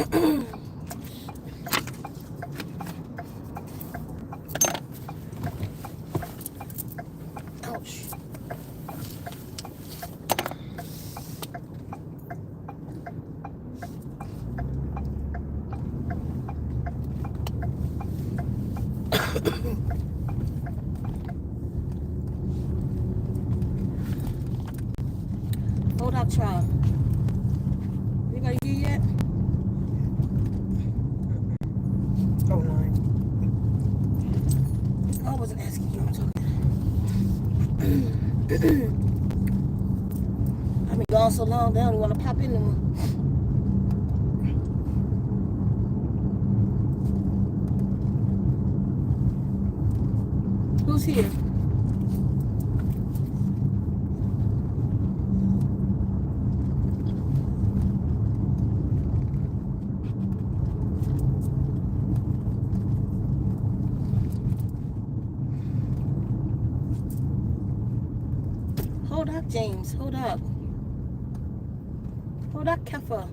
Ouch. Hold up, child. Anybody here yet? Oh, 9. I wasn't asking you. I'm talking. I've been gone so long, they don't want to pop in no more. Who's here? Hold up, James. Hold up. Hold up, Kefa.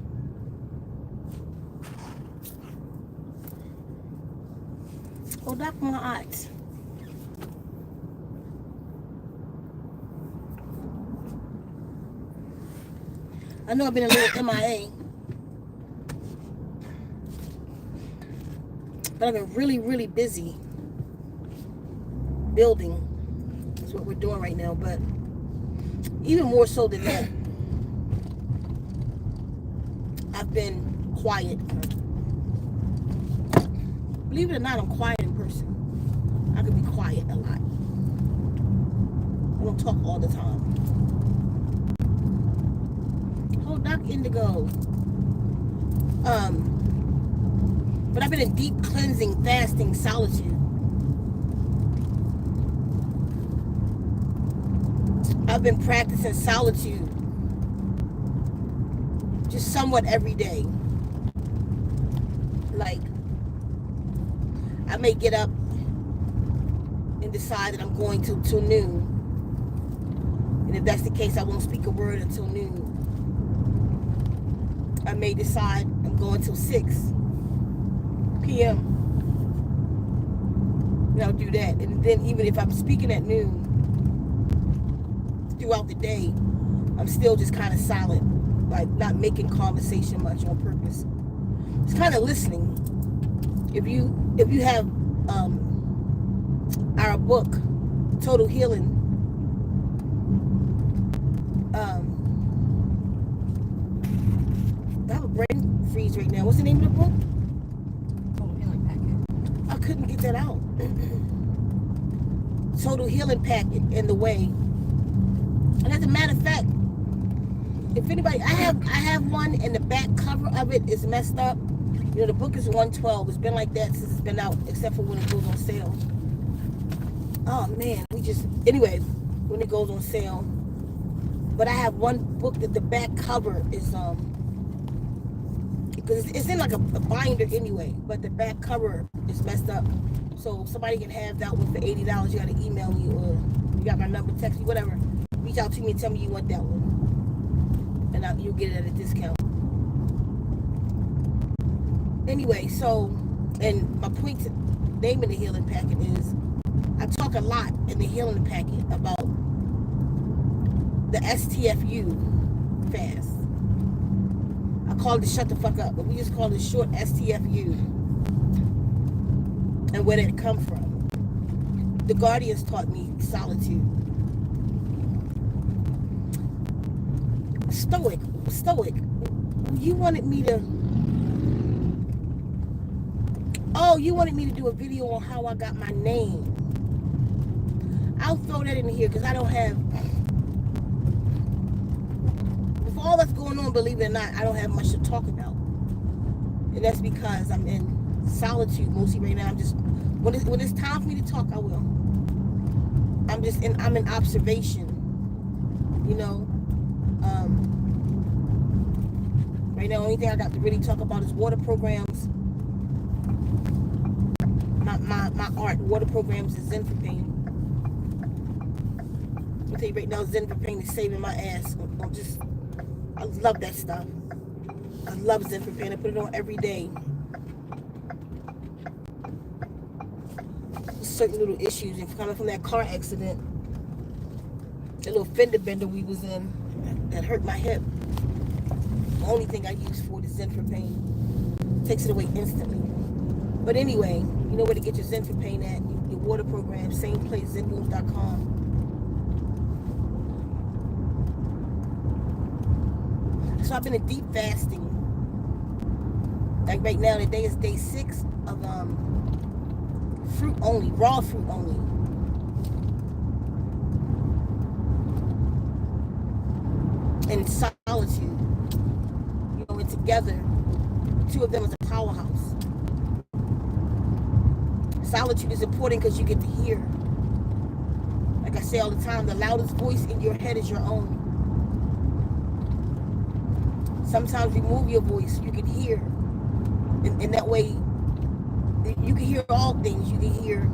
Hold up, my eyes. I know I've been a little MIA, but I've been really, really busy building. That's what we're doing right now, but even more so than that, I've been quiet. Believe it or not, I'm quiet in person. I can be quiet a lot. I don't talk all the time. Hold Doc Indigo. But I've been in deep cleansing, fasting, solitude. I've been practicing solitude just somewhat every day. Like, I may get up and decide that I'm going till noon. And if that's the case, I won't speak a word until noon. I may decide I'm going till 6 p.m. And I'll do that. And then even if I'm speaking at noon, throughout the day, I'm still just kind of silent, like not making conversation much on purpose. It's kind of listening. If you have our book, Total Healing, I have a brain freeze right now. What's the name of the book? Total Healing Packet. I couldn't get that out. Total Healing Packet in the way. And as a matter of fact, if anybody, I have one, and the back cover of it is messed up. You know, the book is 112. It's been like that since it's been out, except for when it goes on sale. Oh man, anyway, when it goes on sale. But I have one book that the back cover is because it's in like a binder anyway, but the back cover is messed up. So somebody can have that one for $80. You gotta email me, or you got my number, text me, whatever. Reach out to me and tell me you want that one, and you'll get it at a discount. Anyway, so, and my point to name in the healing packet is, I talk a lot in the healing packet about the STFU fast. I call it the shut the fuck up, but we just call it short STFU, and where did it come from? The Guardians taught me solitude. Stoic. You wanted me to do a video on how I got my name. I'll throw that in here because I don't have, with all that's going on, believe it or not, I don't have much to talk about. And that's because I'm in solitude mostly right now. I'm just, when it's time for me to talk, I will. I'm in observation, you know. Right now, the only thing I got to really talk about is water programs. My art, water programs, is Zen for Pain. I'll tell you right now, Zen for Pain is saving my ass. I love that stuff. I love Zinfandel. I put it on every day. Certain little issues, and coming from that car accident, the little fender bender we was in, that hurt my hip. The only thing I use for it is Zinfandel. Takes it away instantly. But anyway, you know where to get your Zinfandel at. Your water program, same place, zenbooms.com. So I've been in deep fasting. Like right now, today is day 6 of fruit only, raw fruit only. And solitude. You know, and together, 2 of them is a powerhouse. Solitude is important because you get to hear. Like I say all the time, the loudest voice in your head is your own. Sometimes remove your voice, you can hear. And that way, you can hear all things. You can hear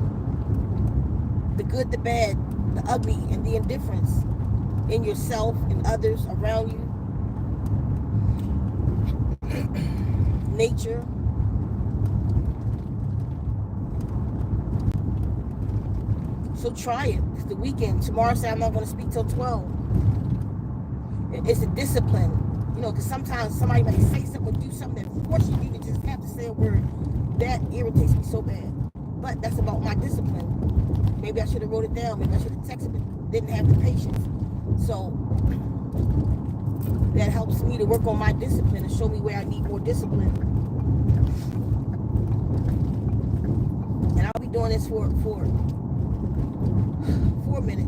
the good, the bad, the ugly, and the indifference in yourself and others around you. Nature. So try it. It's the weekend. Tomorrow, say I'm not going to speak till 12. It's a discipline. You know, because sometimes somebody might say something or do something that forces you to just have to say a word. That irritates me so bad. But that's about my discipline. Maybe I should have wrote it down. Maybe I should have texted it. Didn't have the patience. So that helps me to work on my discipline and show me where I need more discipline. And I'll be doing this for a minute.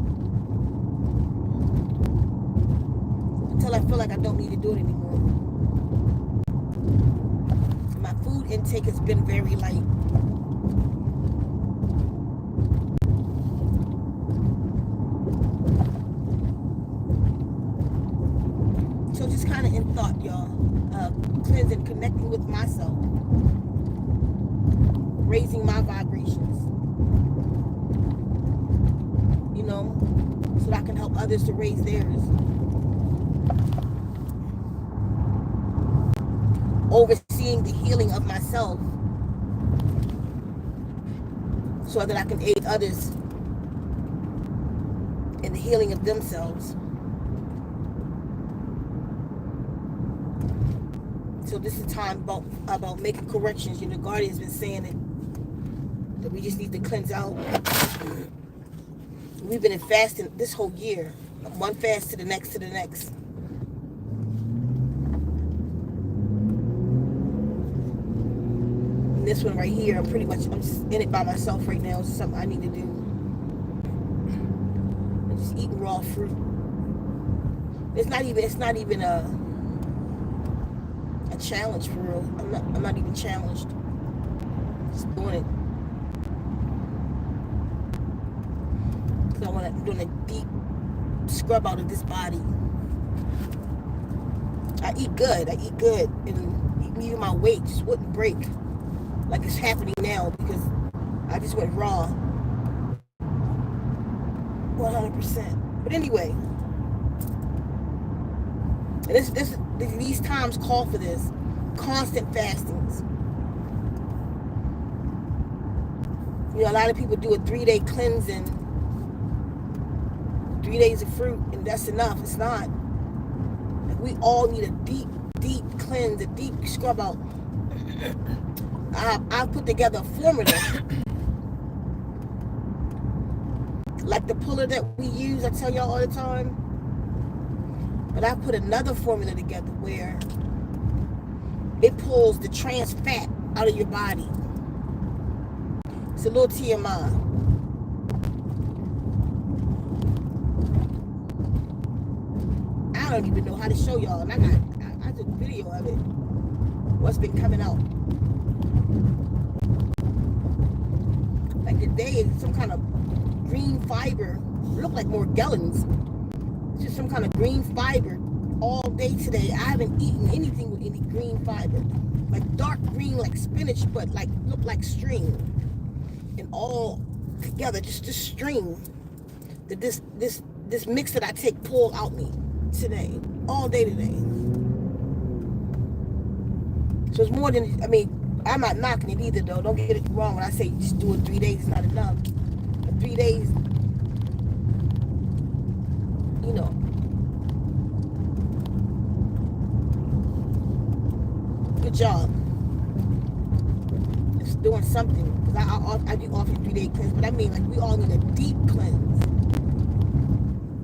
Until I feel like I don't need to do it anymore. My food intake has been very light. So just kind of in thought, y'all. Cleansing, connecting with myself. Raising my vibrations. You know, so that I can help others to raise theirs. Overseeing the healing of myself so that I can aid others in the healing of themselves. So this is time about making corrections. You know, Guardian's been saying it, that we just need to cleanse out. We've been in fasting this whole year. One fast to the next to the next. This one right here, I'm just in it by myself right now. It's something I need to do. I'm just eating raw fruit. It's not even a challenge for real. I'm not even challenged. Just doing it. Because I'm doing a deep scrub out of this body. I eat good, and even my weight just wouldn't break. Like it's happening now because I just went raw. 100%. But anyway, and these times call for this. Constant fastings. You know, a lot of people do a 3-day cleansing. 3 days of fruit, and that's enough. It's not. Like we all need a deep cleanse, a deep scrub out. I've put together a formula. Like the puller that we use, I tell y'all all the time. But I put another formula together where it pulls the trans fat out of your body. It's a little TMI. I don't even know how to show y'all. And I took a video of it. What's been coming out. Like today, it's some kind of green fiber. Look like Morgellons. It's just some kind of green fiber all day today. I haven't eaten anything with any green fiber. Like dark green, like spinach, but like look like string. And all together, just string. That this mix that I take pull out me today. All day today. So it's more than, I mean, I'm not knocking it either, though. Don't get it wrong when I say just do it 3 days is not enough. But 3 days, you know, good job. It's doing something. Because I do offer 3 day cleanse, but I mean, like, we all need a deep cleanse.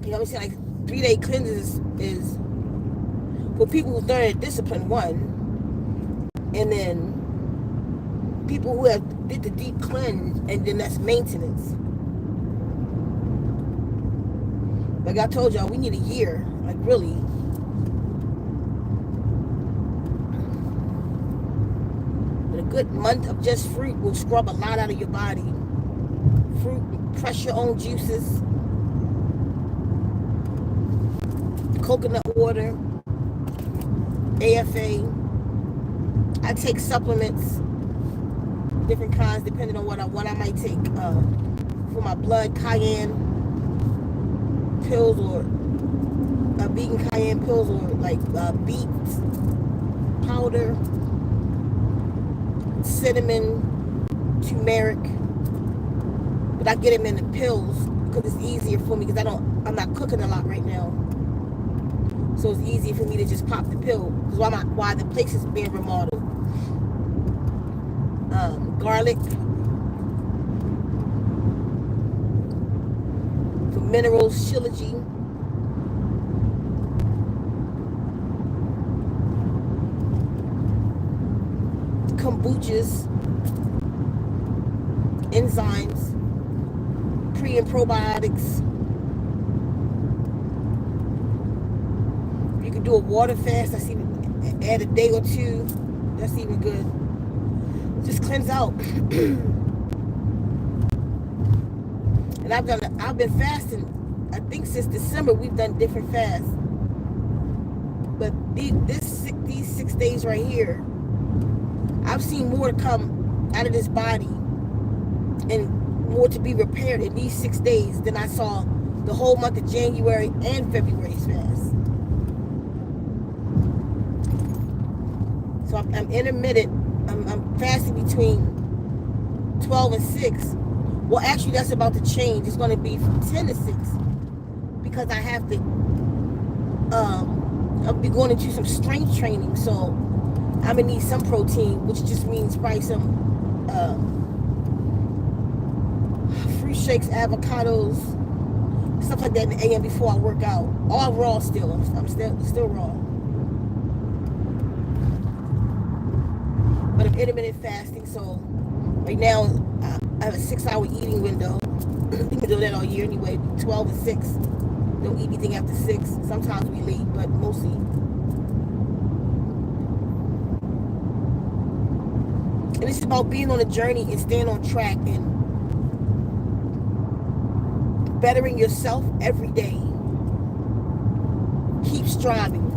You know what I'm saying? Like, 3 day cleanses is for people who learn discipline, one, and then people who have did the deep cleanse, and then that's maintenance. Like I told y'all, we need a year, like really. But a good month of just fruit will scrub a lot out of your body. Fruit, press your own juices. Coconut water, AFA. I take supplements, different kinds, depending on what I might take. For my blood, cayenne pills, or vegan cayenne pills, or like beet powder, cinnamon, turmeric. But I get them in the pills because it's easier for me, because I'm not cooking a lot right now. So it's easier for me to just pop the pill, because why the place is being remodeled. Garlic for minerals, shilajit. Kombuchas, enzymes, pre and probiotics. You can do a water fast. That's even, add a day or two. That's even good. Just cleanse out. And I've been fasting, I think since December. We've done different fasts. But these 6 days right here, I've seen more to come out of this body and more to be repaired in these 6 days than I saw the whole month of January and February's fast. So I'm intermittent. I'm fasting between 12 and 6. Well, actually, that's about to change. It's going to be from 10 to 6, because I have to. I'll be going into some strength training, so I'm gonna need some protein, which just means probably some fruit shakes, avocados, stuff like that in the AM before I work out. All raw still. I'm still raw. But I'm intermittent fasting, so right now I have a 6-hour eating window. We can do that all year anyway. 12 and 6. Don't eat anything after 6. Sometimes we late, but mostly. And it's about being on a journey and staying on track and bettering yourself every day. Keep striving.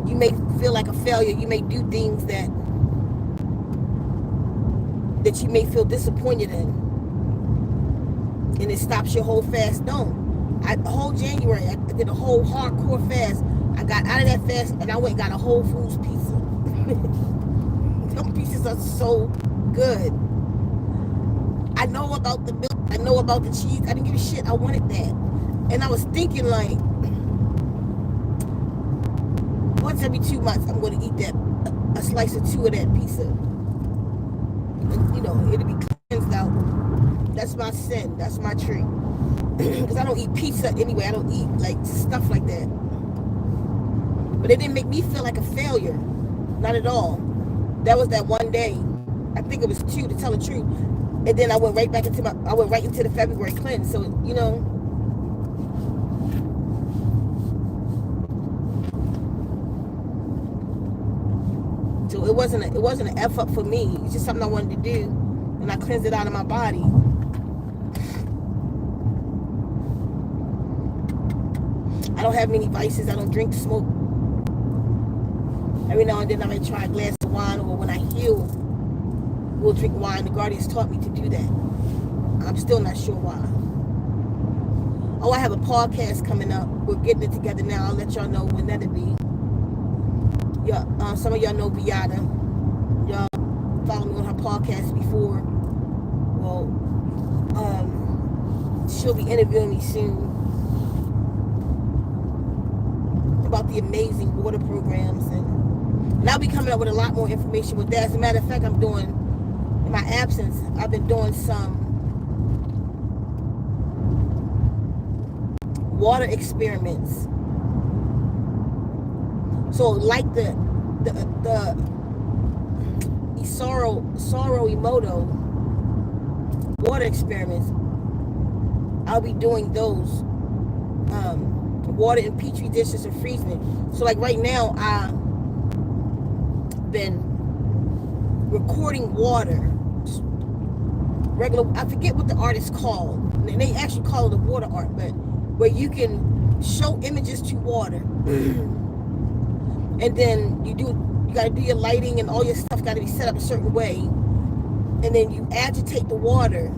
You may feel like a failure. You may do things that you may feel disappointed in, and it stops your whole fast. Don't. The whole January, I did a whole hardcore fast. I got out of that fast and I went and got a Whole Foods pizza. Them pizzas are so good. I know about the milk. I know about the cheese. I didn't give a shit. I wanted that. And I was thinking, like, once every 2 months, I'm going to eat a slice or 2 of that pizza. And, you know, it'll be cleansed out. That's my sin. That's my treat. Because I don't eat pizza anyway. I don't eat, like, stuff like that. But it didn't make me feel like a failure. Not at all. That was that one day. I think it was 2, to tell the truth. And then I went right back into the February cleanse. So, you know. So it wasn't an F up for me. It's just something I wanted to do. And I cleansed it out of my body. I don't have many vices. I don't drink, smoke. Every now and then I may try a glass of wine, or when I heal, we'll drink wine. The Guardians taught me to do that. I'm still not sure why. Oh, I have a podcast coming up. We're getting it together now. I'll let y'all know when that'll be. Some of y'all know Viata. Y'all followed me on her podcast before. Well, she'll be interviewing me soon about the amazing water programs, and I'll be coming up with a lot more information with that. As a matter of fact, I'm doing, in my absence, I've been doing some water experiments. So like the Isaro Emoto water experiments, I'll be doing those. Water in petri dishes and freezing it. So like right now, I've been recording water. Regular, I forget what the art is called. And they actually call it a water art, but where you can show images to water. And then you gotta do your lighting and all your stuff gotta be set up a certain way. And then you agitate the water.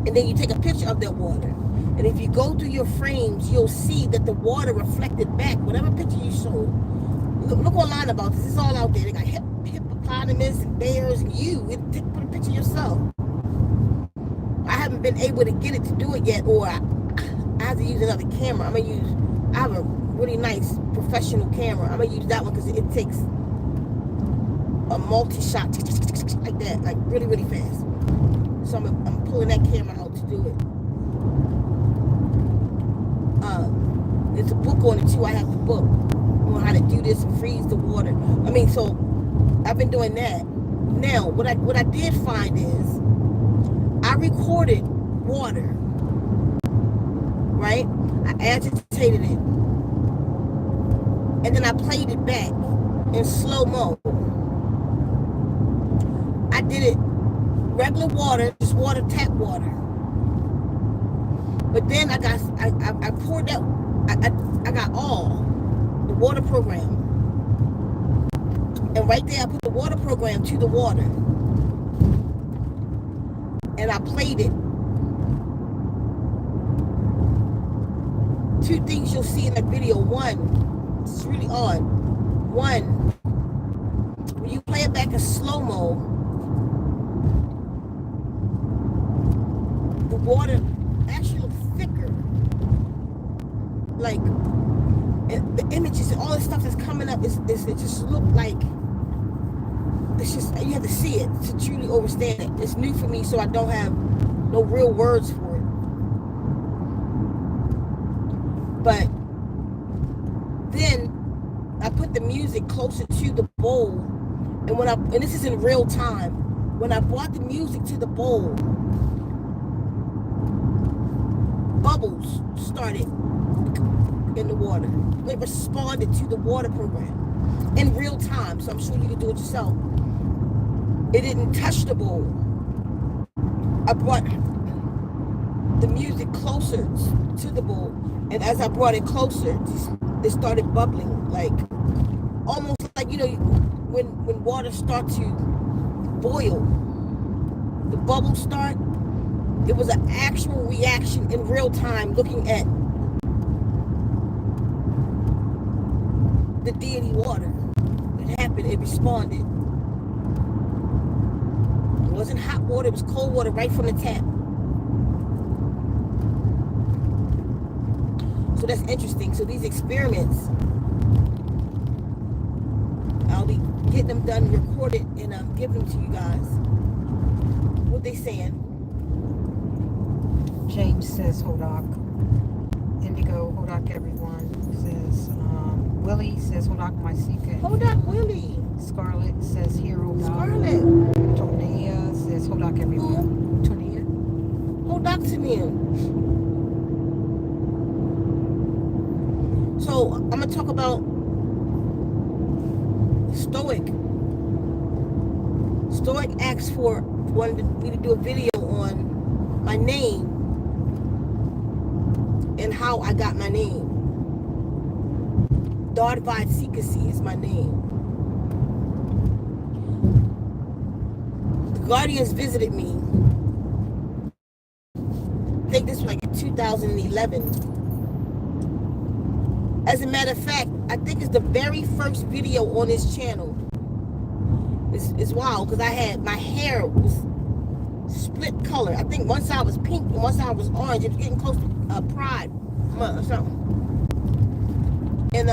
And then you take a picture of that water. And if you go through your frames, you'll see that the water reflected back, whatever picture you showed. Look online about this. It's all out there. They got hippopotamus and bears and you. Put a picture yourself. I haven't been able to get it to do it yet, or I have to use another camera. I have a really nice professional camera. I'm going to use that one because it takes a multi-shot like that, like really, really fast. So I'm pulling that camera out to do it. There's a book on it too. I have the book on how to do this and freeze the water. So I've been doing that. Now, what I did find is I recorded water, right? I agitated it, and then I played it back in slow-mo. I did it regular water, just water, tap water. But then I poured that, I got all the water program. And right there I put the water program to the water. And I played it. Two things you'll see in that video. One, it's really odd. One, when you play it back in slow-mo, the water actually looks thicker. Like, the images and all this stuff that's coming up, it just look like, it's just, you have to see it to truly understand it. It's new for me, so I don't have no real words for it. But then I put the music closer to the bowl, and this is in real time, when I brought the music to the bowl, bubbles started in the water. It responded to the water program in real time, so I'm sure you can do it yourself. It didn't touch the bowl. I brought the music closer to the bowl, and as I brought it closer, it started bubbling, like almost like, when water starts to boil, the bubbles start. It was an actual reaction in real time, looking at the deity water. It happened, it responded. It wasn't hot water, it was cold water right from the tap. So that's interesting. So these experiments, I'll be getting them done, recorded, and give them to you guys. What they saying? James says Hodak. Indigo, Hodak everyone. Says Willie says Hodak my secret. Hodak Willie. Scarlett says Hero Dog. Scarlett. Tonia says Hodak everyone. Tonia. Hodak to me. So I'm gonna talk about Stoic. Stoic asked wanted me to do a video on my name and how I got my name. Dardvad Sikasi is my name. The Guardians visited me. I think this was like in 2011. As a matter of fact, I think it's the very first video on this channel. It's wild because my hair was split color. I think one side was pink and one side was orange. It was getting close to Pride Month or something. And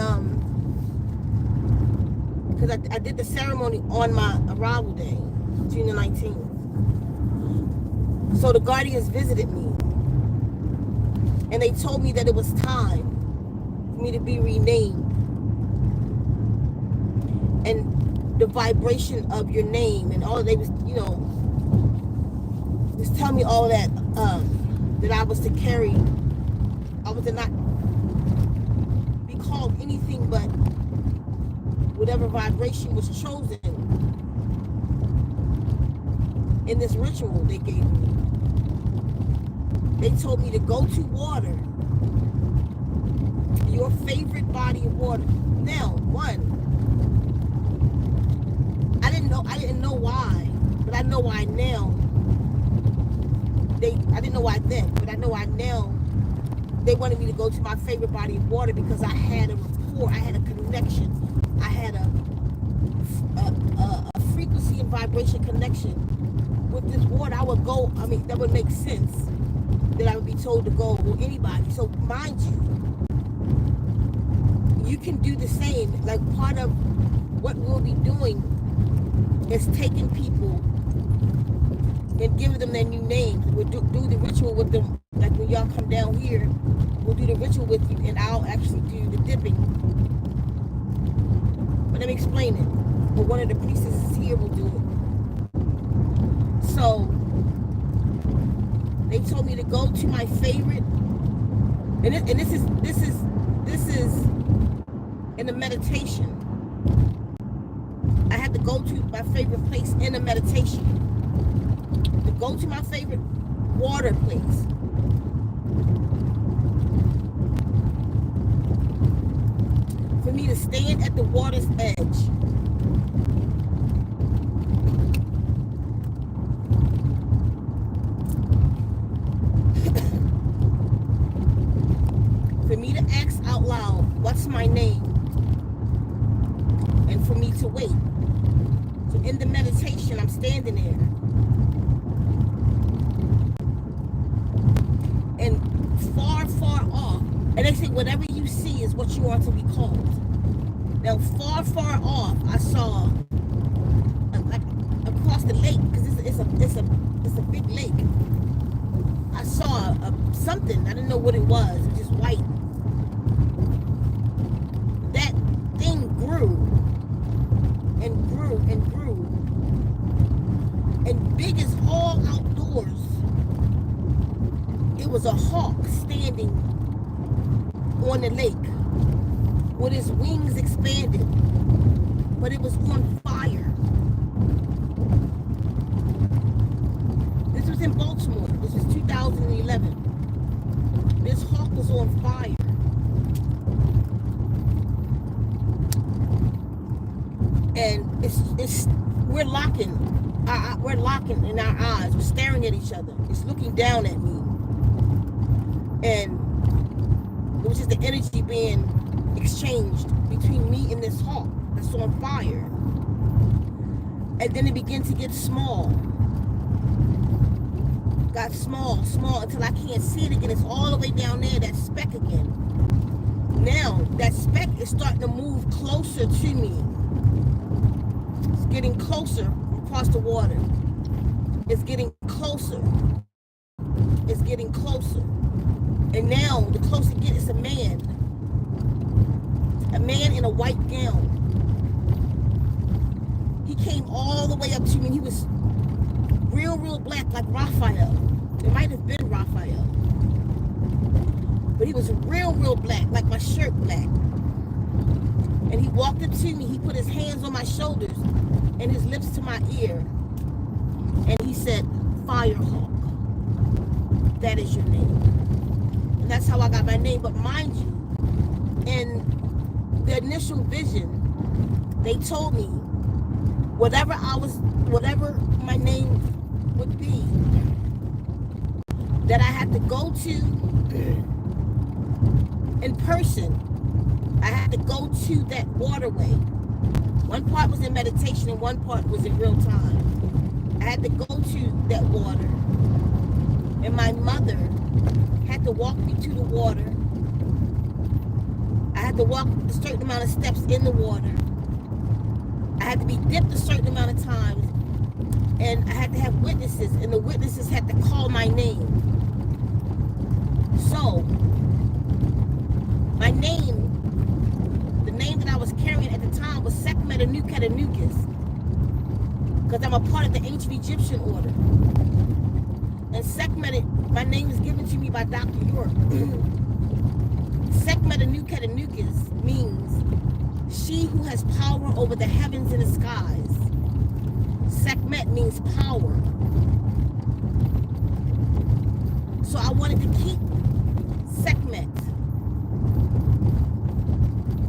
because I did the ceremony on my arrival day, June the 19th. So the guardians visited me, and they told me that it was time for me to be renamed. And the vibration of your name and all, they was, just tell me all that, that I was to carry, I was to not be called anything but whatever vibration was chosen in this ritual they gave me. They told me to go to water, your favorite body of water. Now, I didn't know why, but I know why now. I didn't know why then, but I know why now. They wanted me to go to my favorite body of water because I had a rapport, I had a connection, I had a frequency and vibration connection with this water. I would go. I mean, that would make sense that I would be told to go with anybody. So mind you can do the same. Like, part of what we'll be doing is taking people and giving them their new names. We'll do the ritual with them. Like when y'all come down here, we'll do the ritual with you, and I'll actually do the dipping. But let me explain it. But one of the priestesses here will do it. So they told me to go to my favorite, and this is in the meditation. I had to go to my favorite place in the meditation. To go to my favorite water place. For me to stand at the water's edge. For me to ask out loud, what's my name? And for me to wait. So in the meditation, I'm standing there. And far, far off, and they say whatever you see is what you are to be called. Now, far, far off, I saw, like across the lake, because it's a big lake. I saw something. I didn't know what it was. It was just white. That thing grew and grew and grew, and big as all outdoors. It was a hawk standing on the lake with his wings expanded, but it was on fire. This was in Baltimore. This was 2011. This hawk was on fire. And we're locking in our eyes. We're staring at each other. It's looking down at me. And it was just the energy being exchanged between me and this hawk that's on fire. And then it began to get small. Got small until I can't see it again. It's all the way down there, that speck again. Now, that speck is starting to move closer to me. It's getting closer across the water. It's getting closer. It's getting closer. And now, the closer it gets, it's a man. A man in a white gown. He came all the way up to me, and he was real black, like Raphael. It might have been Raphael. But he was real black, like my shirt black. And he walked up to me, he put his hands on my shoulders and his lips to my ear. And he said, Firehawk. That is your name. And that's how I got my name. But mind you, in the initial vision, they told me whatever my name would be, that I had to go to in person I had to go to that waterway. One part was in meditation and one part was in real time. I had to go to that water. And my mother had to walk me to the water. I had to walk a certain amount of steps in the water. I had to be dipped a certain amount of times. And I had to have witnesses. And the witnesses had to call my name. So, my name, the name that I was carrying at the time was Sekhmet Anuketanukis, because I'm a part of the ancient Egyptian order. And Sekhmet, my name is given to me by Dr. York. Sekhmet Anuketanukis means she who has power over the heavens and the skies. Sekhmet means power. So I wanted to keep Sekhmet.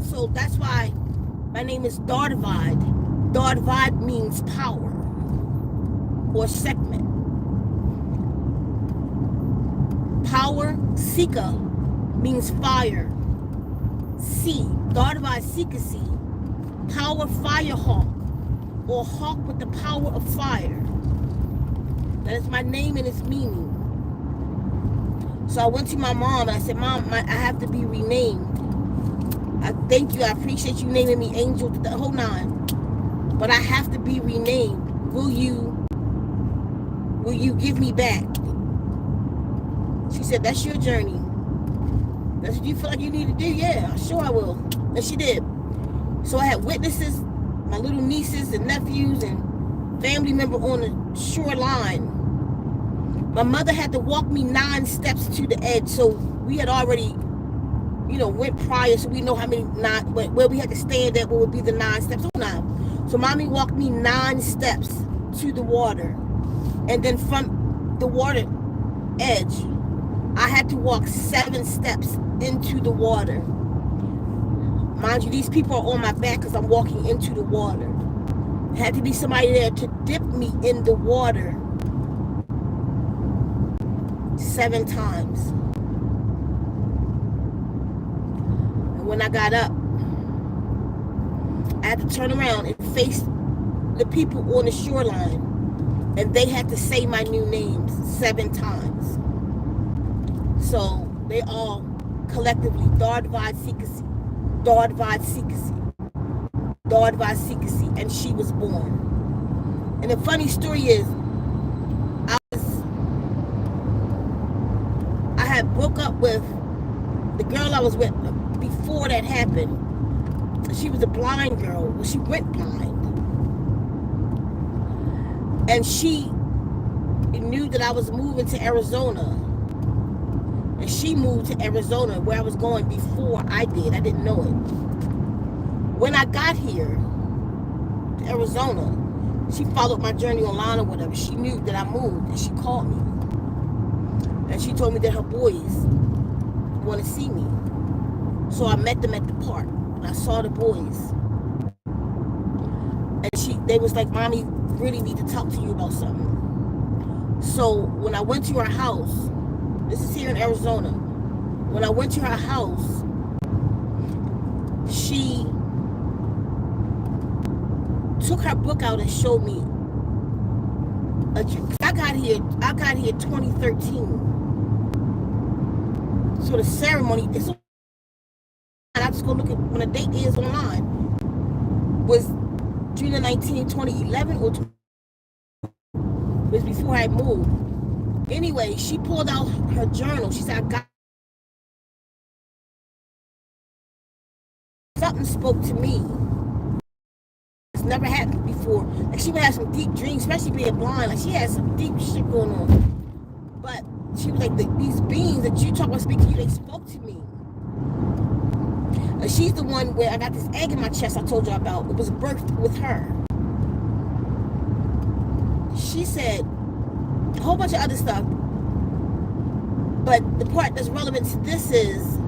So that's why my name is Dardavad. Dardavad means power, or Sekhmet. Power, Sika, means fire. C, Dardavad Sikasi, power fire hawk, or hawk with the power of fire. That is my name and its meaning. So I went to my mom and I said, Mom, I have to be renamed. I thank you. I appreciate you naming me Angel, the whole nine. But I have to be renamed. Will you give me back? She said, that's your journey. That's what you feel like you need to do? Yeah, sure I will. And she did. So I had witnesses, my little nieces and nephews and family member on the shoreline. My mother had to walk me 9 steps to the edge. So we had already, went prior, so we know how many where we had to stand at, what would be the 9 steps. So mommy walked me 9 steps to the water. And then from the water edge, I had to walk 7 steps into the water. Mind you, these people are on my back because I'm walking into the water. There had to be somebody there to dip me in the water 7 times. And when I got up, I had to turn around and face the people on the shoreline. And they had to say my new names 7 times. So they all collectively, Dardvad Sikasi, Dardvad Sikasi, Dardvad Sikasi, and she was born. And the funny story is, I had broke up with the girl I was with before that happened. She was a blind girl. Well, she went blind. And she knew that I was moving to Arizona. And she moved to Arizona, where I was going before I did. I didn't know it. When I got here to Arizona, she followed my journey online or whatever. She knew that I moved, and she called me. And she told me that her boys want to see me. So I met them at the park. And I saw the boys. And they was like, Mommy, really need to talk to you about something. So when I went to her house, this is here in Arizona. When I went to her house, she took her book out and showed me. I got here 2013. So the ceremony, I just go look at when the date is online, was June 19, 2011 or it was before I moved. Anyway, she pulled out her journal. She said, I got something spoke to me. It's never happened before. Like she would have some deep dreams, especially being blind. Like she had some deep shit going on. But she was like, these beings that you talk about speak to you, they spoke to me. And she's the one where I got this egg in my chest I told you about. It was birthed with her. She said a whole bunch of other stuff. But the part that's relevant to this is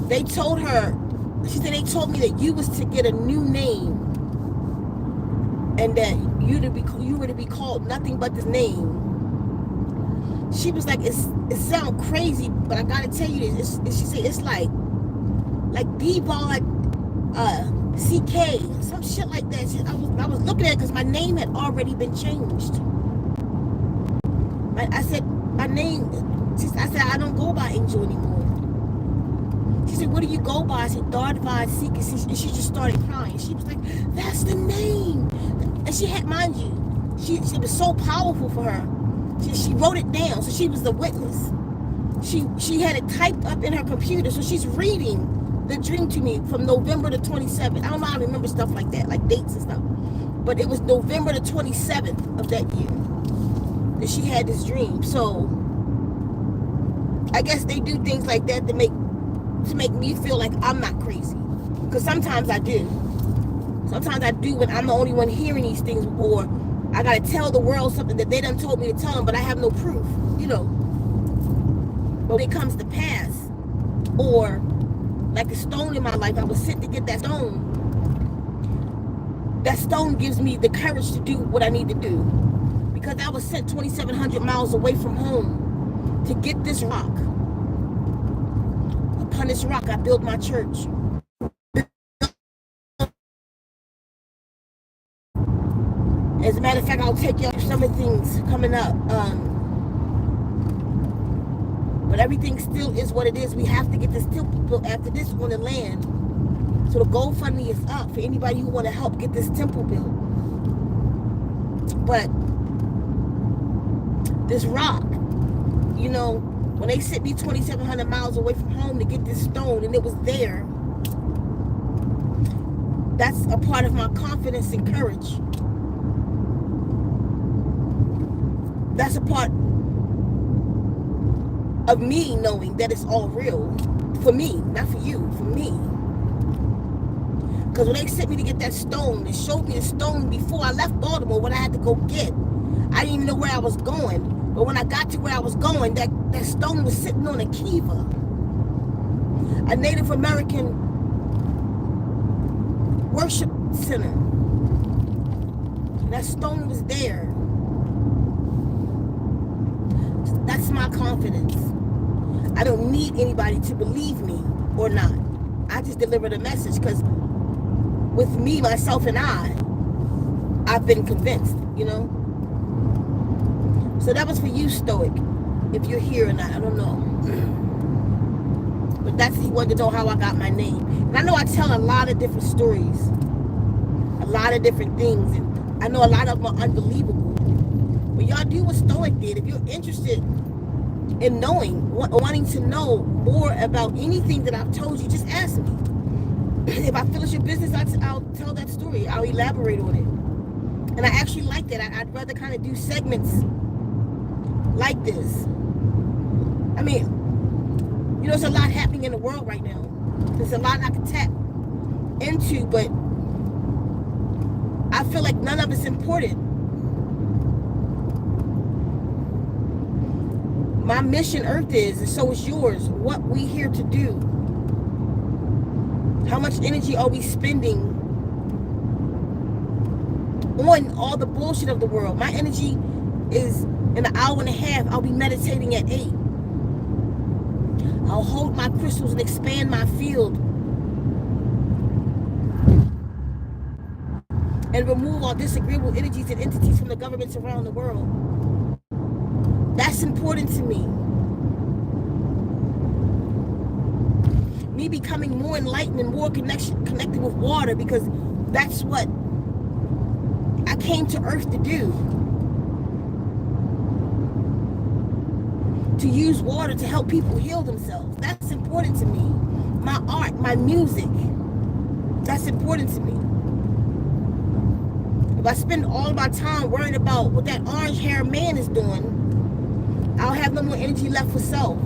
they told her, she said, they told me that you was to get a new name and that you were to be called nothing but this name. She was like, it sounds crazy, but I gotta tell you this. She said, it's like like D-Ball, like CK, some shit like that. I was looking at it because my name had already been changed. I said, my name, I said, I don't go by Angel anymore. She said, what do you go by? I said, Dardified Seeker. And she just started crying. She was like, that's the name. And she had, mind you, it was so powerful for her. She wrote it down, so she was the witness. She had it typed up in her computer, so she's reading the dream to me from November the 27th. I don't know how to remember stuff like that, like dates and stuff. But it was November the 27th of that year that she had this dream. So I guess they do things like that to make me feel like I'm not crazy. Because sometimes I do. Sometimes I do when I'm the only one hearing these things, or I gotta tell the world something that they done told me to tell them, but I have no proof, you know. But when it comes to pass, or like a stone in my life, I was sent to get that stone. That stone gives me the courage to do what I need to do. Because I was sent 2,700 miles away from home to get this rock. Upon this rock, I built my church. As a matter of fact, I'll take y'all through some of the things coming up. But everything still is what it is. We have to get this temple built after this on the land. So the GoFundMe is up for anybody who want to help get this temple built. But this rock, you know, when they sent me 2,700 miles away from home to get this stone, and it was there, that's a part of my confidence and courage. That's a part of me knowing that it's all real. For me, not for you, for me. Because when they sent me to get that stone, they showed me a stone before I left Baltimore, what I had to go get. I didn't even know where I was going. But when I got to where I was going, that stone was sitting on a kiva. A Native American worship center. And that stone was there. That's my confidence. I don't need anybody to believe me or not. I just deliver the message because with me, myself, and I've been convinced, you know. So that was for you, Stoic. If you're here or not, I don't know. But he wanted to know how I got my name. And I know I tell a lot of different stories. A lot of different things. And I know a lot of them are unbelievable. But y'all do what Stoic did. If you're interested in knowing, wanting to know more about anything that I've told you, just ask me. If I feel it's your business, I'll tell that story. I'll elaborate on it. And I actually like that. I'd rather kind of do segments like this. I mean, you know, there's a lot happening in the world right now. There's a lot I can tap into, but I feel like none of it's important. My mission, Earth is, and so is yours, what we here to do. How much energy are we spending on all the bullshit of the world? My energy is in an hour and a half. I'll be meditating at 8. I'll hold my crystals and expand my field and remove all disagreeable energies and entities from the governments around the world. That's important to me. Me becoming more enlightened and more connected with water, because that's what I came to Earth to do. To use water to help people heal themselves. That's important to me. My art, my music, that's important to me. If I spend all my time worrying about what that orange-haired man is doing, I'll have no more energy left for self.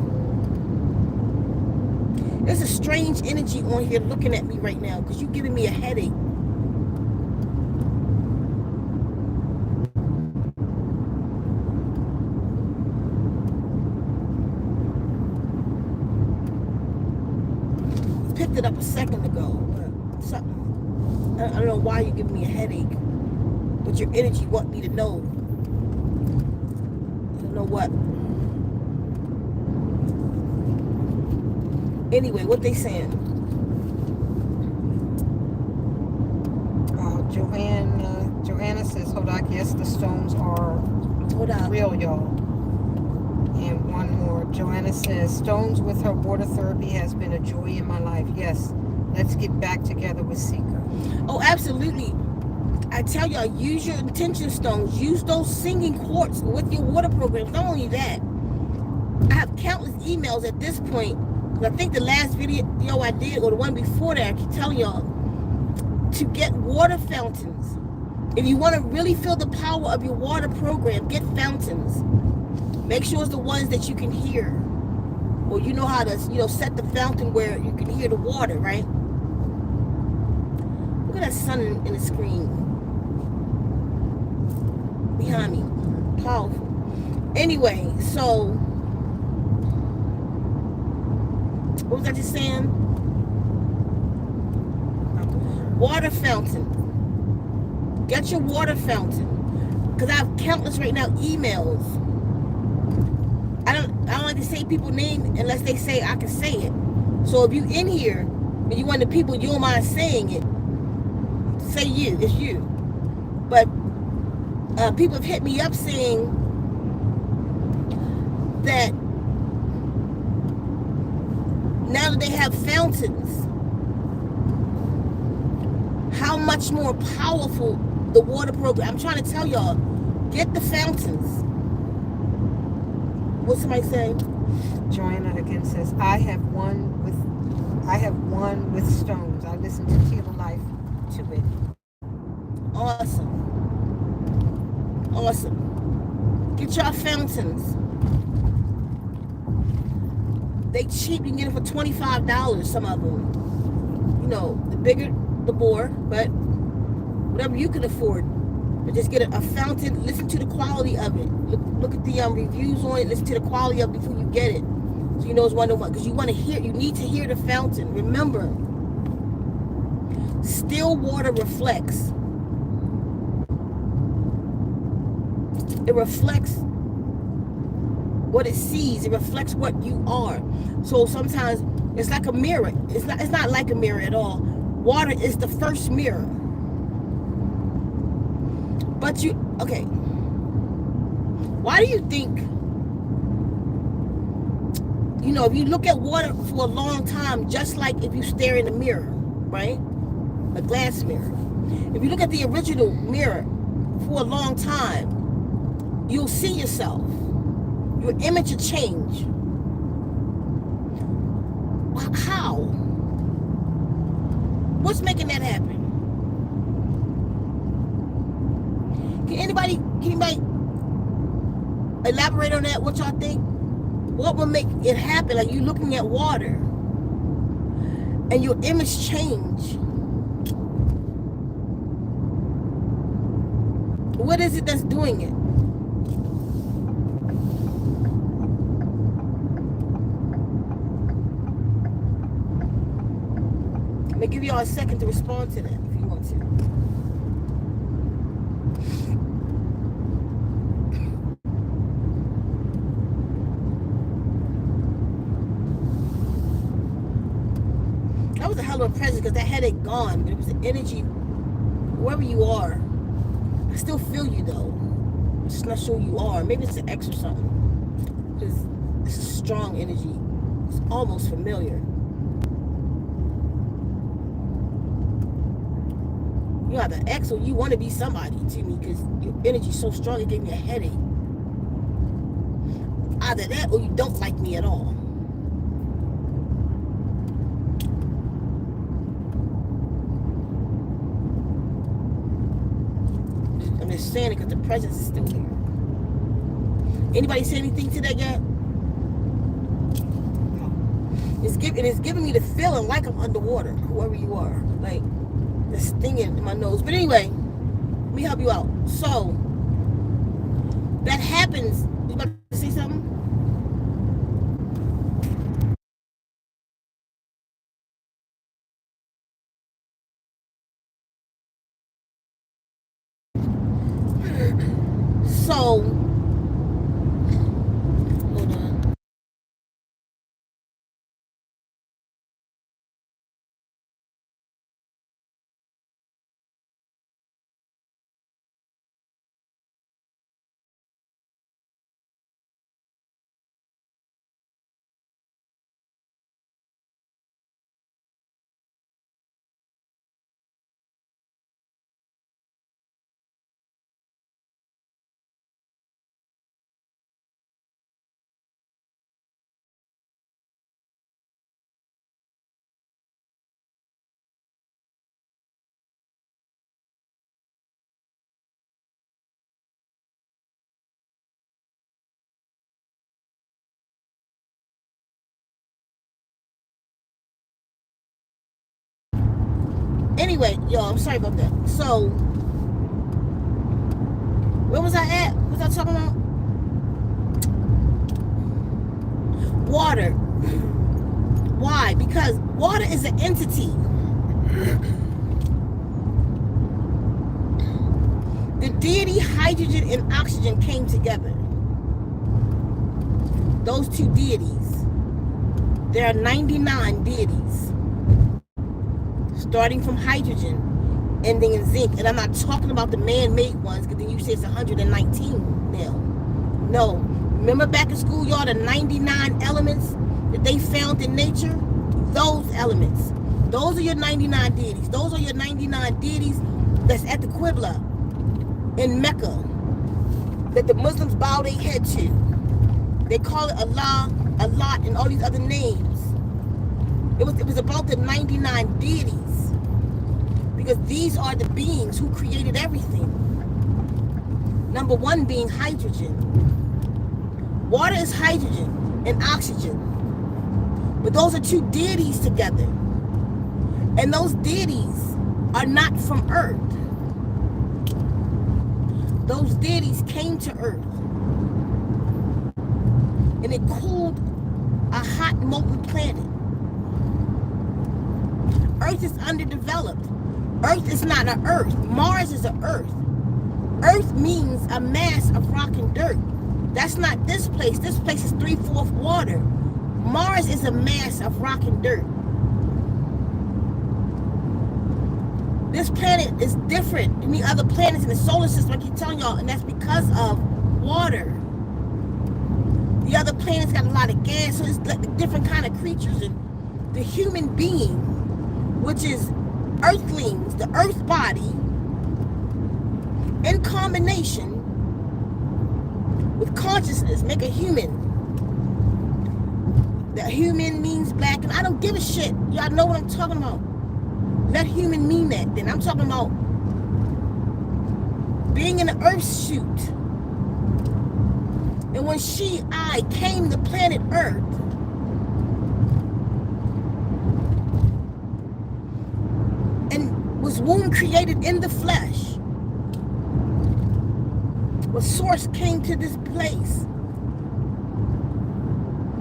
There's a strange energy on here looking at me right now because you're giving me a headache. Picked it up a second ago, but something. I don't know why you're giving me a headache, but your energy want me to know. I don't know what. Anyway, what they saying? Joanna says, Hodak, yes, the stones are real, y'all. And one more. Joanna says, stones with her water therapy has been a joy in my life. Yes, let's get back together with Sika. Oh, absolutely. I tell y'all, use your intention stones. Use those singing quartz with your water programs. Not only that, I have countless emails at this point. I think the last video I did, or the one before that, I keep telling y'all to get water fountains. If you want to really feel the power of your water program, get fountains. Make sure it's the ones that you can hear, or you know how to, set the fountain where you can hear the water, right? Look at that sun in the screen behind me. Powerful. Anyway, so what was I just saying? Water fountain. Get your water fountain. Because I have countless right now emails. I don't like to say people's name unless they say I can say it. So if you in here and you want the people you don't mind saying it, say you. It's you. But people have hit me up saying that now that they have fountains, how much more powerful the water program. I'm trying to tell y'all, get the fountains. What somebody say? Joanna again says, I have one with stones. I listen to Teal Life to it. Awesome. Get y'all fountains. They cheap. You can get them for $25. Some of them. The bigger, the more. But whatever you can afford. But just get a fountain. Listen to the quality of it. Look at the reviews on it. Listen to the quality of it before you get it. So you know it's one of one. Because you want to hear. You need to hear the fountain. Remember, still water reflects. It reflects what it sees. It reflects what you are. So sometimes it's like a mirror. It's not like a mirror at all. Water is the first mirror. But okay. Why do you think, if you look at water for a long time, just like if you stare in a mirror, right? A glass mirror. If you look at the original mirror for a long time, you'll see yourself. Your image will change. How? What's making that happen? Can anybody elaborate on that? What y'all think? What will make it happen? Like you looking at water and your image change. What is it that's doing it? I'm going to give y'all a second to respond to that if you want to. That was a hell of a present because that headache gone. But it was the energy, wherever you are. I still feel you though. I'm just not sure you are. Maybe it's an X or something. Because it's a strong energy. It's almost familiar. You either X or you want to be somebody to me because your energy's so strong it gave me a headache. Either that or you don't like me at all. I'm just saying it because the presence is still here. Anybody say anything to that yet? It's giving me the feeling like I'm underwater, whoever you are. Like, the stinging in my nose. But anyway, let me help you out. So, that happens. You about to say something? So, Anyway, y'all, I'm sorry about that. So, where was I at? What was I talking about? Water. Why? Because water is an entity. The deity hydrogen and oxygen came together. Those two deities. There are 99 deities. Starting from hydrogen, ending in zinc. And I'm not talking about the man-made ones, because then you say it's 119 now. No. Remember back in school, y'all, the 99 elements that they found in nature? Those elements. Those are your 99 deities. Those are your 99 deities that's at the Qibla in Mecca, that the Muslims bow their head to. They call it Allah, Allah, and all these other names. It was about the 99 deities, because these are the beings who created everything. Number one being hydrogen. Water is hydrogen and oxygen, but those are two deities together, and those deities are not from Earth. Those deities came to Earth, and it cooled a hot molten planet. Earth is underdeveloped. Earth is not an Earth. Mars is an Earth. Earth means a mass of rock and dirt. That's not this place. This place is 3/4 water. Mars is a mass of rock and dirt. This planet is different than the other planets in the solar system, I keep telling y'all, and that's because of water. The other planets got a lot of gas, so it's like different kind of creatures. And the human being, which is earthlings, the earth body, in combination with consciousness, make a human. That human means black, and I don't give a shit. Y'all know what I'm talking about. Let human mean that. Then I'm talking about being in the earth suit. And when I came to planet Earth, and was womb created in the flesh, where source came to this place,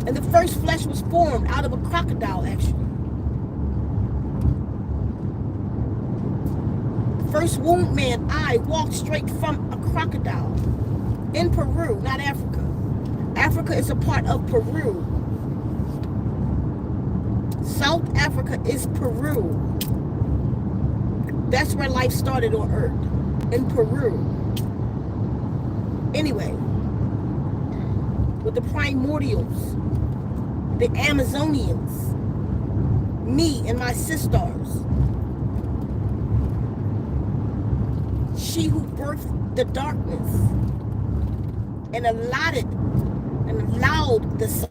and the first flesh was formed out of a crocodile, actually. First womb man, I walked straight from a crocodile in Peru, not Africa. Africa is a part of Peru. South Africa is Peru. That's where life started on Earth, in Peru. Anyway, with the primordials, the Amazonians, me and my sisters, she who birthed the darkness and allowed the sun.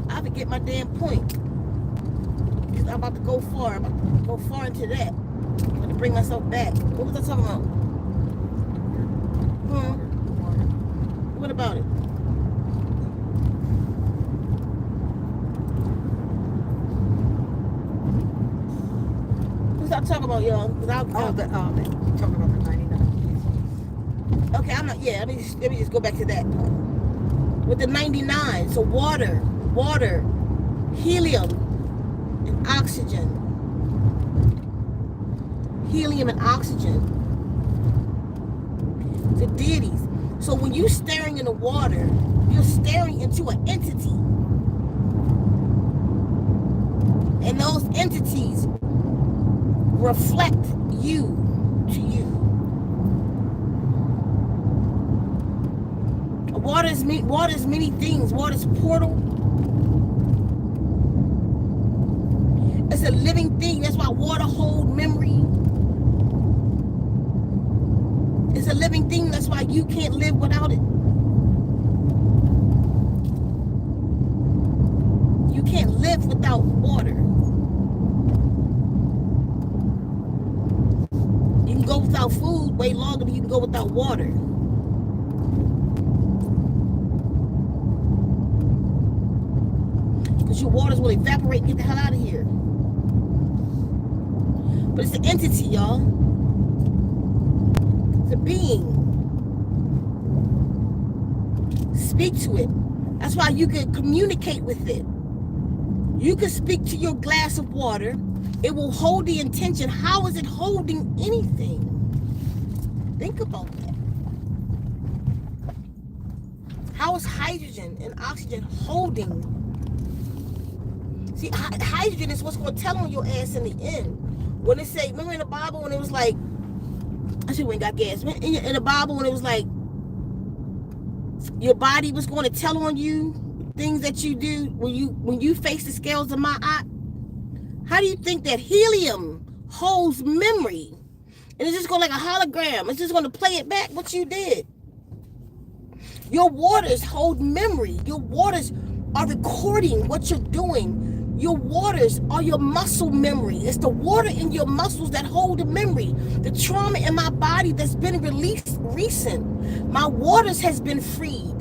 I forget my damn point, because I'm about to go far. I'm about to go far into that. I'm going to bring myself back. What was I talking about? What about it? I'm talking about, y'all. You're talking about the 99. Okay, I'm not. Yeah, let me just go back to that part. With the 99, so water, helium, and oxygen. Helium and oxygen. The deities. So when you're staring in the water, you're staring into an entity, and those entities reflect you to you. Water is many things. Water is a portal. It's a living thing. That's why water holds memory. It's a living thing. That's why you can't live without it. You can't live without water. You can go without food way longer than you can go without water. your waters will evaporate and get the hell out of here. But it's an entity, y'all. It's a being. Speak to it. That's why you can communicate with it. You can speak to your glass of water. It will hold the intention. How is it holding anything? Think about that. How is hydrogen and oxygen holding? See, hydrogen is what's going to tell on your ass in the end. When it say, remember in the Bible when it was like, I should have got gas. In the Bible when it was like, your body was going to tell on you things that you do when you face the scales of my eye. How do you think that helium holds memory? And it's just going like a hologram. It's just going to play it back what you did. Your waters hold memory. Your waters are recording what you're doing. Your waters are your muscle memory. It's the water in your muscles that hold the memory. The trauma in my body that's been released recent. My waters has been freed.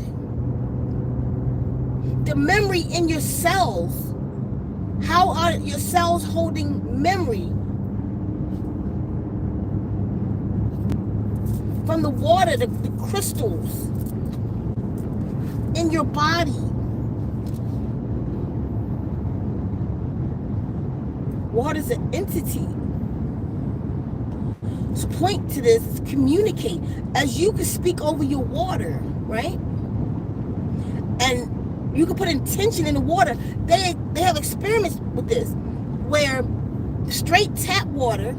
The memory in your cells. How are your cells holding memory? From the water, the crystals in your body. Water's an entity. So point to this is communicate. As you can speak over your water, right? And you can put intention in the water. They have experiments with this where straight tap water,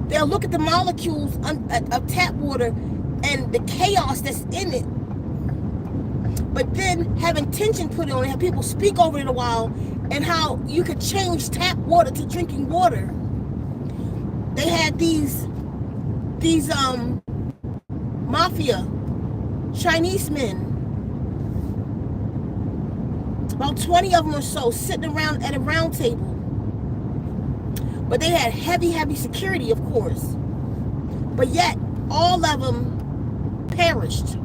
they'll look at the molecules of tap water and the chaos that's in it, but then have intention put on it, have people speak over it a while, and how you could change tap water to drinking water. They had these mafia Chinese men, about 20 of them or so, sitting around at a round table. But they had heavy security, of course. But yet, all of them perished.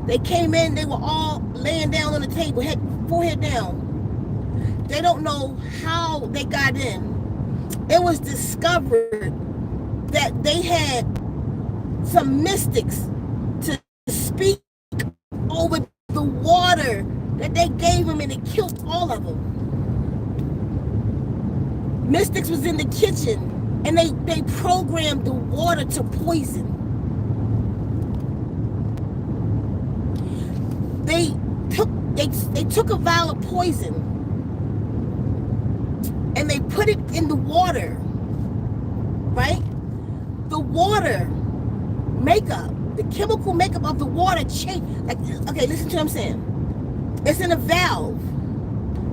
They came in, they were all laying down on the table, forehead down. They don't know how they got in. It was discovered that they had some mystics to speak over the water that they gave them, and it killed all of them. Mystics was in the kitchen, and they programmed the water to poison. They took a vial of poison and they put it in the water, right? The water makeup, the chemical makeup of the water changed. Like, okay, listen to what I'm saying. It's in a valve.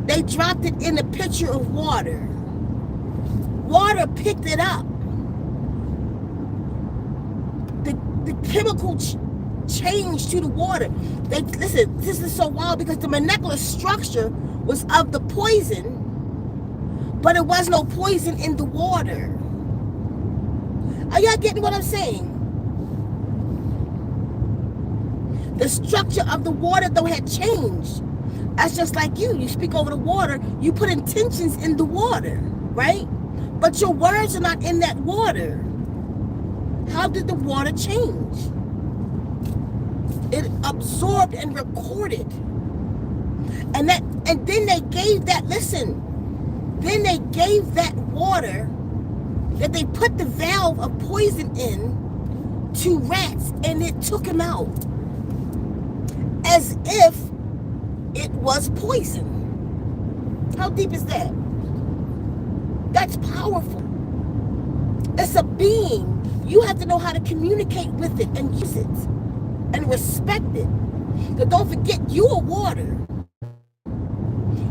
They dropped it in a pitcher of water. Water picked it up. The chemical changed to the water. Listen, this is so wild because the molecular structure was of the poison, but it was no poison in the water. Are y'all getting what I'm saying? The structure of the water, though, had changed. That's just like you speak over the water, you put intentions in the water, right? But your words are not in that water. How did the water change? It absorbed and recorded. And then they gave that, listen, then they gave that water that they put the valve of poison in to rats, and it took him out as if it was poison. How deep is that? That's powerful. It's a being. You have to know how to communicate with it and use it and respect it. But don't forget, you are water.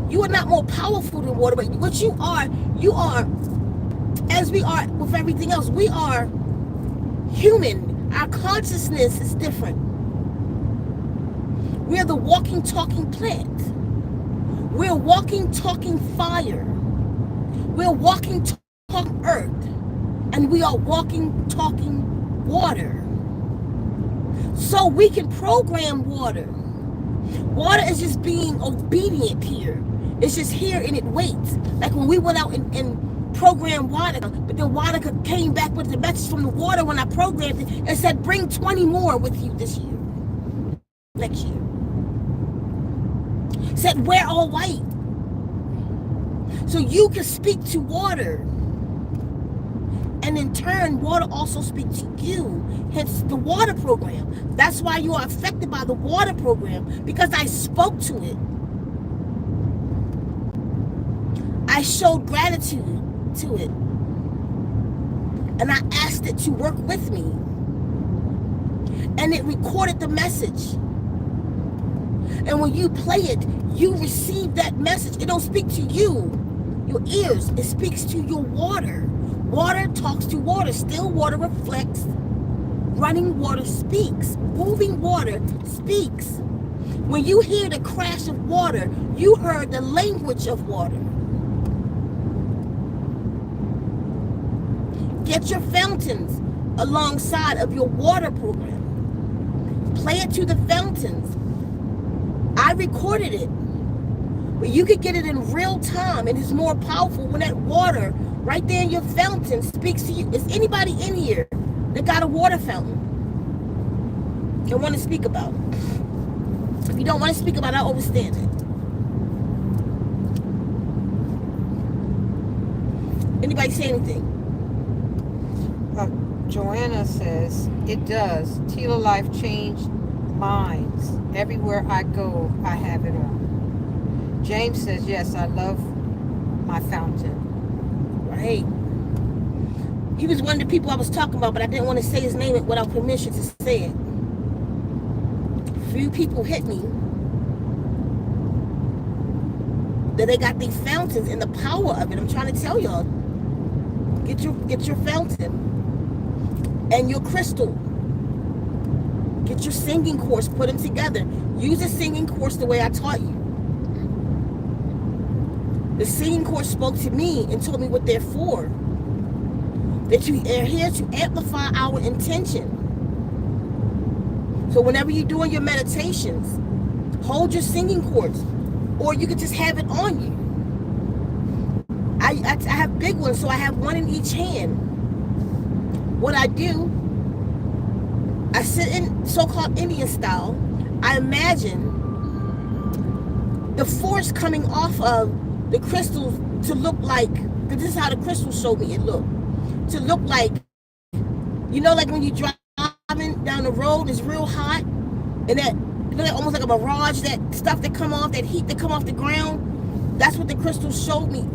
You are not more powerful than water, but what you are, as we are with everything else, we are human. Our consciousness is different. We are the walking, talking plant. We're walking, talking fire. We're walking, talking earth. And we are walking, talking water. So we can program water. Water is just being obedient here. It's just here and it waits. Like when we went out and programmed Water, but then Water came back with the message from the water when I programmed it and said, bring 20 more with you this year, next year. Said, wear all white. So you can speak to Water. And in turn, Water also speaks to you. Hence the Water program. That's why you are affected by the Water program, because I spoke to it. I showed gratitude to it. And I asked it to work with me. And it recorded the message. And when you play it, you receive that message. It don't speak to you, your ears. It speaks to your water. Water talks to water. Still water reflects. Running water speaks. Moving water speaks. When you hear the crash of water, you heard the language of water. Get your fountains alongside of your water program. Play it to the fountains. I recorded it. But you could get it in real time, and it's more powerful when that water right there in your fountain speaks to you. Is anybody in here that got a water fountain and want to speak about it? If you don't want to speak about it, I understand it. Anybody say anything? Joanna says, it does. Tila Life changed minds. Everywhere I go, I have it on. James says, yes, I love my fountain. Right. He was one of the people I was talking about, but I didn't want to say his name without permission to say it. Few people hit me that they got these fountains and the power of it. I'm trying to tell y'all. Get your fountain and your crystal. Get your singing course, put them together. Use a singing course the way I taught you. The singing course spoke to me and told me what they're for. That you are here to amplify our intention. So whenever you're doing your meditations, hold your singing course. Or you could just have it on you. I have big ones, so I have one in each hand. What I do, I sit in so-called Indian style. I imagine the force coming off of the crystals to look like, because this is how the crystals showed me it looked. To look like, you know, like when you're driving down the road, it's real hot, and that look almost like a mirage, that stuff that come off, that heat that come off the ground. That's what the crystals showed me